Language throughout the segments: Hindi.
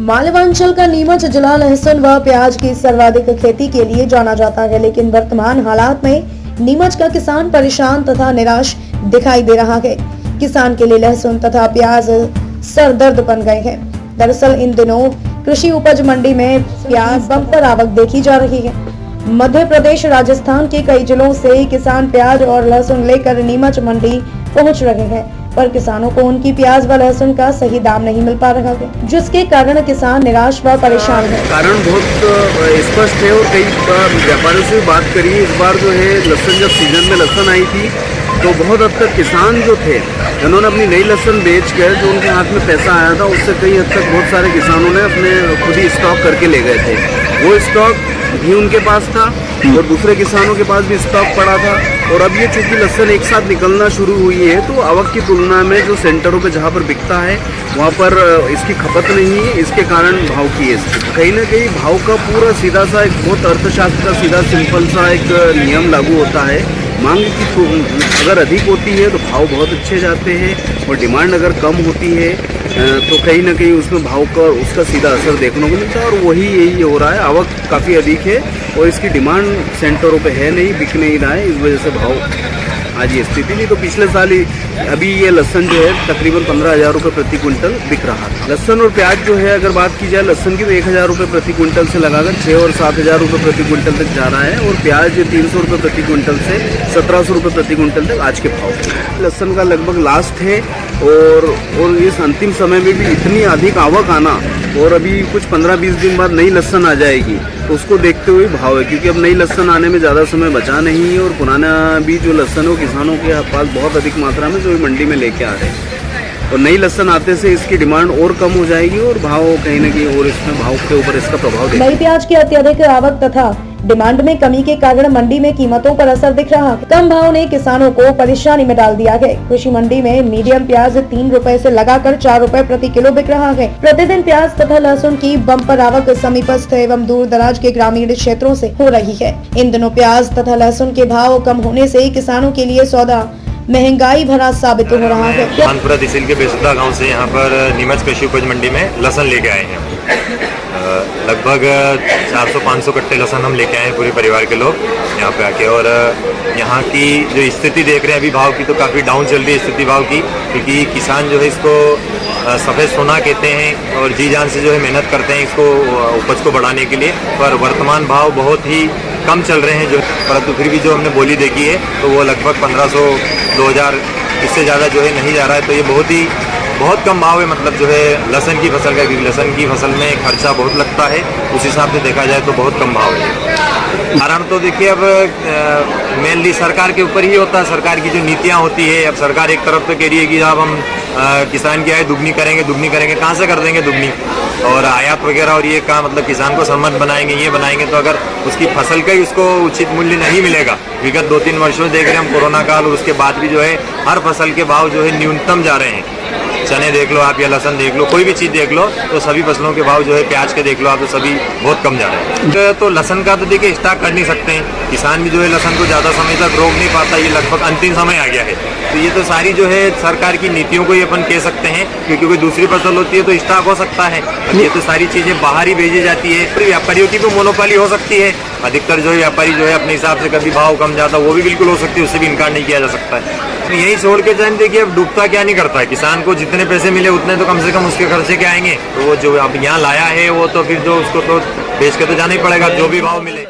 मालवांचल का नीमच जिला लहसुन व प्याज की सर्वाधिक खेती के लिए जाना जाता है, लेकिन वर्तमान हालात में नीमच का किसान परेशान तथा निराश दिखाई दे रहा है। किसान के लिए लहसुन तथा प्याज सरदर्द बन गए हैं। दरअसल इन दिनों कृषि उपज मंडी में प्याज बम्पर आवक देखी जा रही है। मध्य प्रदेश, राजस्थान के कई जिलों से किसान प्याज और लहसुन लेकर नीमच मंडी पहुंच रहे हैं, पर किसानों को उनकी प्याज व लहसुन का सही दाम नहीं मिल पा रहा है, जिसके कारण किसान निराश व परेशान है। कारण बहुत स्पष्ट है और कई व्यापारियों से बात करी। इस बार जो है लहसुन, जब सीजन में लहसुन आई थी तो बहुत हद तक किसान जो थे जिन्होंने अपनी नई लहसुन बेच कर जो उनके हाथ में पैसा आया था, उससे कई हद तक बहुत सारे किसानों ने अपने खुद ही स्टॉक करके ले गए थे। वो स्टॉक भी उनके पास था और दूसरे किसानों के पास भी स्टॉक पड़ा था। और अब ये चूंकि लहसुन एक साथ निकलना शुरू हुई है तो आवक की तुलना में जो सेंटरों पे जहाँ पर बिकता है वहाँ पर इसकी खपत नहीं है, इसके कारण भाव की है। कहीं ना कहीं भाव का पूरा सीधा सा एक बहुत अर्थशास्त्र का सीधा सिंपल सा एक नियम लागू होता है। मांग की अगर अधिक होती है तो भाव बहुत अच्छे जाते हैं और डिमांड अगर कम होती है तो कहीं ना कहीं उसमें भाव का उसका सीधा असर देखने को मिलता है। और वही यही हो रहा है, आवक काफ़ी अधिक है और इसकी डिमांड सेंटरों पे है नहीं, बिक नहीं रहा है, इस वजह से भाव आज ये स्थिति। नहीं तो पिछले साल ही अभी ये लहसुन जो है तकरीबन 15,000 रुपये प्रति क्विंटल बिक रहा था। लहसुन और प्याज जो है अगर बात की जाए लहसुन की तो 1,000 रुपये प्रति क्विंटल से लगाकर 6 और 7,000 रुपये प्रति क्विंटल तक जा रहा है और प्याज 300 रुपये प्रति क्विंटल से 1,700 रुपये प्रति क्विंटल तक आज के भाव। लहसुन का लगभग लास्ट है और इस अंतिम समय में भी इतनी अधिक आवक आना और अभी कुछ 15-20 दिन बाद नई लहसुन आ जाएगी तो उसको देखते हुए भाव है, क्योंकि अब नई लहसुन आने में ज़्यादा समय बचा नहीं है और पुराना भी जो लहसुन है किसानों के पास बहुत अधिक मात्रा में जो मंडी में लेके आ रहे हैं और नई लहसुन आते से इसकी डिमांड और कम हो जाएगी और भाव कहीं न कहीं और इसमें भाव के ऊपर इसका प्रभाव नई प्याज की अत्यधिक आवक तथा डिमांड में कमी के कारण मंडी में कीमतों पर असर दिख रहा है। कम भाव ने किसानों को परेशानी में डाल दिया है। कृषि मंडी में मीडियम प्याज 3 रुपए से लगाकर 4 रुपए प्रति किलो बिक रहा है। प्रतिदिन प्याज तथा लहसुन की बम्पर आवक समीपस्थ एवं दूर दराज के ग्रामीण क्षेत्रों से हो रही है। इन दिनों प्याज तथा लहसुन के भाव कम होने से किसानों के लिए सौदा महंगाई भरा साबित हो रहा है। कानपुरा तहसील के बेसुदा गांव से यहाँ पर नीमच कृषि उपज मंडी में लहसुन लेके आए हैं। लगभग 400-500 कट्टे लहसुन हम लेके आए हैं पूरे परिवार के लोग यहाँ पे आके। और यहाँ की जो स्थिति देख रहे हैं अभी भाव की तो काफ़ी डाउन चल रही है स्थिति भाव की, क्योंकि किसान जो है इसको सफ़ेद सोना कहते हैं और जी जान से जो है मेहनत करते हैं इसको उपज को बढ़ाने के लिए, पर वर्तमान भाव बहुत ही कम चल रहे हैं जो, परंतु फिर भी जो हमने बोली देखी है तो वो लगभग 1,500-2,000 इससे ज़्यादा जो है नहीं जा रहा है। तो ये बहुत कम भाव है, मतलब जो है लहसुन की फसल का, क्योंकि लहसुन की फसल में खर्चा बहुत लगता है, उस हिसाब से देखा जाए तो बहुत कम भाव है। कारण तो देखिए अब मेनली सरकार के ऊपर ही होता है, सरकार की जो नीतियाँ होती है। अब सरकार एक तरफ तो कह रही है कि अब हम किसान की आय दुगनी करेंगे, कहाँ से कर देंगे दुगनी, और आयात वगैरह और ये कहाँ, मतलब किसान को सम्मत बनाएंगे, ये बनाएंगे, तो अगर उसकी फसल का ही उसको उचित मूल्य नहीं मिलेगा। विगत 2-3 वर्षों देख रहे हैं हम, कोरोना काल और उसके बाद भी जो है हर फसल के भाव जो है न्यूनतम जा रहे हैं। चने देख लो आप या लहसुन देख लो, कोई भी चीज़ देख लो तो सभी फसलों के भाव जो है, प्याज के देख लो आप तो सभी बहुत कम जा रहे हैं। तो लहसुन का तो देखिए स्टॉक कर नहीं सकते हैं, किसान भी जो है लहसुन को ज़्यादा समय तक रोक नहीं पाता, ये लगभग अंतिम समय आ गया है। तो ये तो सारी जो है सरकार की नीतियों को ही अपन कह सकते हैं, क्योंकि कोई दूसरी फसल होती है तो स्टॉक हो सकता है, ये तो सारी चीज़ें बाहर ही भेजी जाती है। फिर व्यापारियों की भी मोनोपोली हो सकती है, अधिकतर जो है व्यापारी जो है अपने हिसाब से कभी भाव कम जाता वो भी बिल्कुल हो सकती है, उससे भी इनकार नहीं किया जा सकता है। तो यही छोड़ के जान देखिए अब डूबता क्या नहीं करता है, किसान को जितने पैसे मिले उतने तो कम से कम उसके खर्चे के आएंगे, तो वो जो अब यहाँ लाया है वो तो फिर जो उसको तो बेच के तो जाना ही पड़ेगा, जो भी भाव मिले।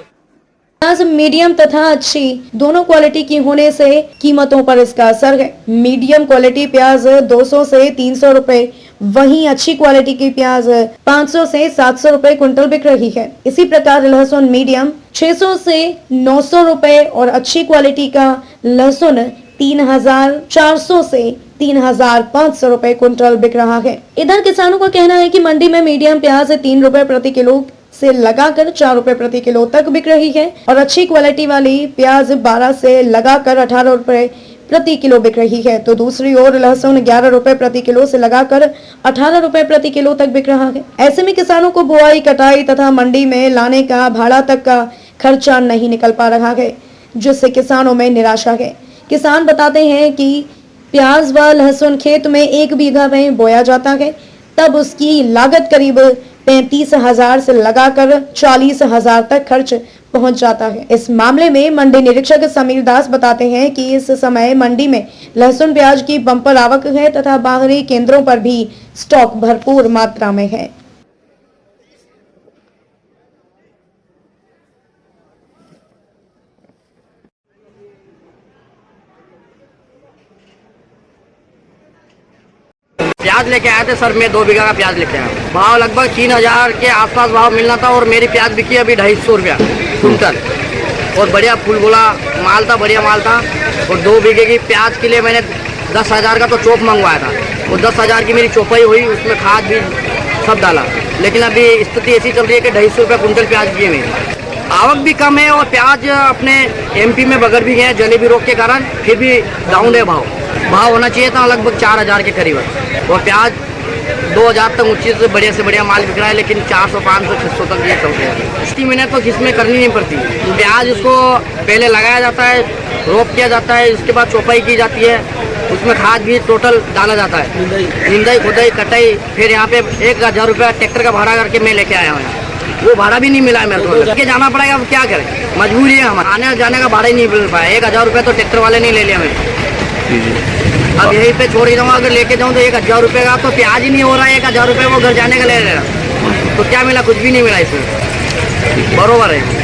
प्याज मीडियम तथा अच्छी दोनों क्वालिटी की होने से कीमतों पर इसका असर है। मीडियम क्वालिटी प्याज 200 से 300 रुपए, वहीं अच्छी क्वालिटी की प्याज 500 से 700 रुपए क्विंटल बिक रही है। इसी प्रकार लहसुन मीडियम 600 से 900 रुपए और अच्छी क्वालिटी का लहसुन 3,400 से 3,500 रुपए क्विंटल बिक रहा है। इधर किसानों का कहना है कि मंडी में मीडियम प्याज 3 रुपए प्रति किलो से लगाकर 4 रुपए प्रति किलो तक बिक रही है और अच्छी क्वालिटी वाली प्याज 12 से लगाकर 18 रुपए प्रति किलो बिक रही है। तो दूसरी ओर लहसुन 11 रुपए प्रति किलो से लगाकर 18 रुपए प्रति किलो तक बिक रहा है। ऐसे में किसानों को बुआई, कटाई तथा मंडी में लाने का भाड़ा तक का खर्चा नहीं निकल पा रहा है, जिससे किसानों में निराशा है। किसान बताते हैं कि प्याज व लहसुन खेत में 1 बीघा में बोया जाता है, तब उसकी लागत करीब 35,000 से लगाकर 40,000 तक खर्च पहुंच जाता है। इस मामले में मंडी निरीक्षक समीर दास बताते हैं कि इस समय मंडी में लहसुन प्याज की बम्पर आवक है तथा बाहरी केंद्रों पर भी स्टॉक भरपूर मात्रा में है। प्याज लेके आए थे सर, मैं 2 बीघा का प्याज लेके आया। भाव लगभग 3,000 के आसपास भाव मिलना था और मेरी प्याज बिकी अभी 250 रुपया कुंटल। और बढ़िया फूल गोला माल था, बढ़िया माल था। और 2 बीघे की प्याज के लिए मैंने 10,000 का तो चोप मंगवाया था। और 10,000 की मेरी चोपाई हुई, उसमें खाद भी सब डाला। लेकिन अभी स्थिति ऐसी चल रही है कि 250 रुपया कुंटल प्याज बिकी है मेरी। आवक भी कम है और प्याज अपने MP में बगड़ भी गए जलेबी रोग के कारण, फिर भी डाउन है भाव होना चाहिए था लगभग 4,000 के करीब। और प्याज 2,000 तक ऊंची से बढ़िया माल बिक रहा है, लेकिन 400, 500, 600 तक ये चल रहा है। 60 मिनट तो किसमें करनी नहीं पड़ती। प्याज उसको पहले लगाया जाता है, रोप किया जाता है, उसके बाद चौपाई की जाती है, उसमें खाद भी टोटल डाला जाता है, निंदाई खुदाई कटाई। फिर यहाँ पे 1,000 रुपया ट्रैक्टर का भाड़ा करके मैं लेके आया हूँ। वो भाड़ा भी नहीं मिला है मेरे को, लेके जाना पड़ेगा। अब क्या करें, मजबूरी है हमारा, आने जाने का भाड़ा ही नहीं मिल पाया। 1,000 रुपया तो ट्रैक्टर वाले नहीं ले लिया मेरे। अब यहीं पे छोड़ ही जाऊँ, अगर लेके जाऊँ तो 1,000 रुपये का तो प्याज ही नहीं हो रहा है। 1,000 रुपये वो घर जाने का ले रहा है, तो क्या मिला? कुछ भी नहीं मिला इसमें। बरोबर है।